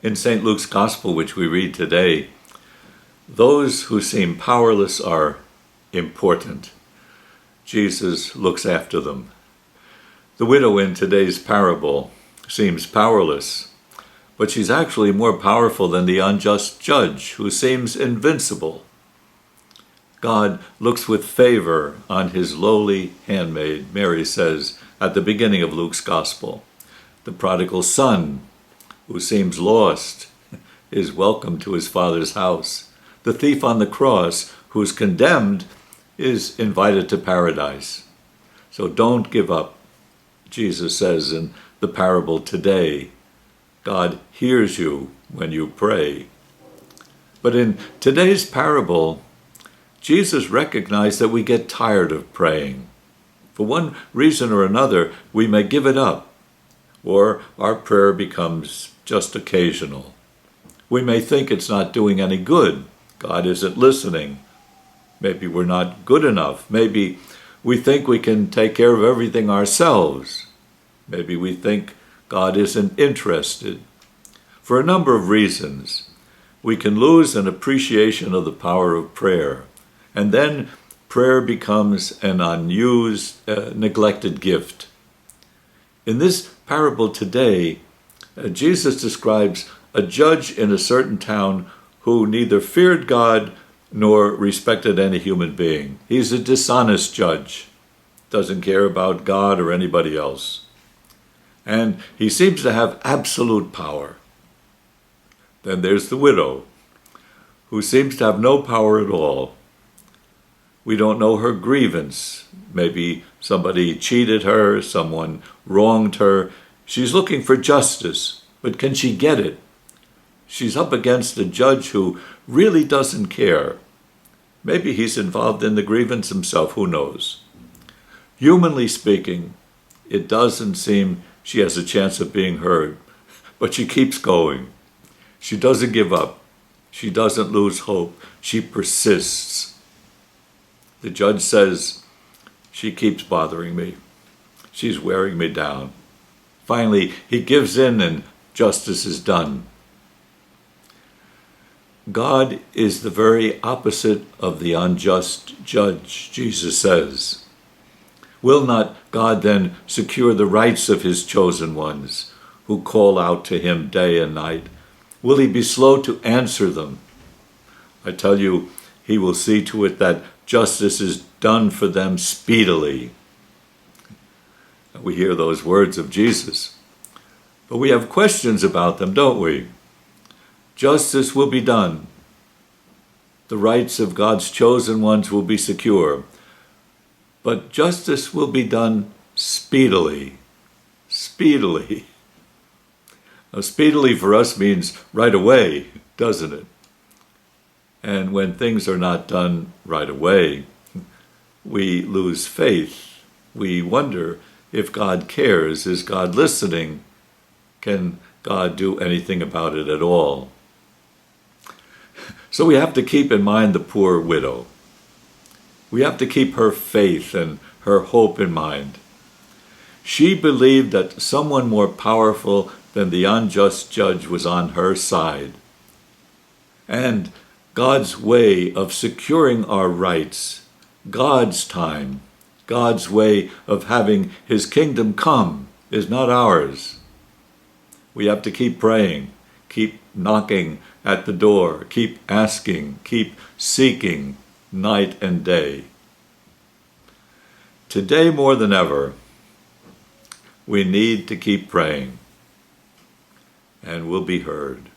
In St. Luke's Gospel, which we read today, those who seem powerless are important. Jesus looks after them. The widow in today's parable seems powerless, but she's actually more powerful than the unjust judge who seems invincible. God looks with favor on his lowly handmaid, Mary says at the beginning of Luke's Gospel. The prodigal son, who seems lost, is welcome to his father's house. The thief on the cross, who's condemned, is invited to paradise. So don't give up, Jesus says in the parable today. God hears you when you pray. But in today's parable, Jesus recognized that we get tired of praying. For one reason or another, we may give it up, or our prayer becomes just occasional. We may think it's not doing any good. God isn't listening. Maybe we're not good enough. Maybe we think we can take care of everything ourselves. Maybe we think God isn't interested. For a number of reasons, we can lose an appreciation of the power of prayer, and then prayer becomes an unused, neglected gift. In this parable today, Jesus describes a judge in a certain town who neither feared God nor respected any human being. He's a dishonest judge, doesn't care about God or anybody else. And he seems to have absolute power. Then there's the widow, who seems to have no power at all. We don't know her grievance. Maybe somebody cheated her, someone wronged her. She's looking for justice, but can she get it? She's up against a judge who really doesn't care. Maybe he's involved in the grievance himself, who knows? Humanly speaking, it doesn't seem she has a chance of being heard, but she keeps going. She doesn't give up. She doesn't lose hope. She persists. The judge says, she keeps bothering me. She's wearing me down. Finally, he gives in and justice is done. God is the very opposite of the unjust judge, Jesus says. Will not God then secure the rights of his chosen ones who call out to him day and night? Will he be slow to answer them? I tell you, he will see to it that justice is done for them speedily. We hear those words of Jesus, but we have questions about them, don't we? Justice will be done. The rights of God's chosen ones will be secure. But justice will be done speedily. Speedily. Now, speedily for us means right away, doesn't it? And when things are not done right away, we lose faith. We wonder if God cares. Is God listening? Can God do anything about it at all? So we have to keep in mind the poor widow. We have to keep her faith and her hope in mind. She believed that someone more powerful than the unjust judge was on her side. And God's way of securing our rights, God's time, God's way of having his kingdom come is not ours. We have to keep praying, keep knocking at the door, keep asking, keep seeking night and day. Today more than ever, we need to keep praying, and we'll be heard.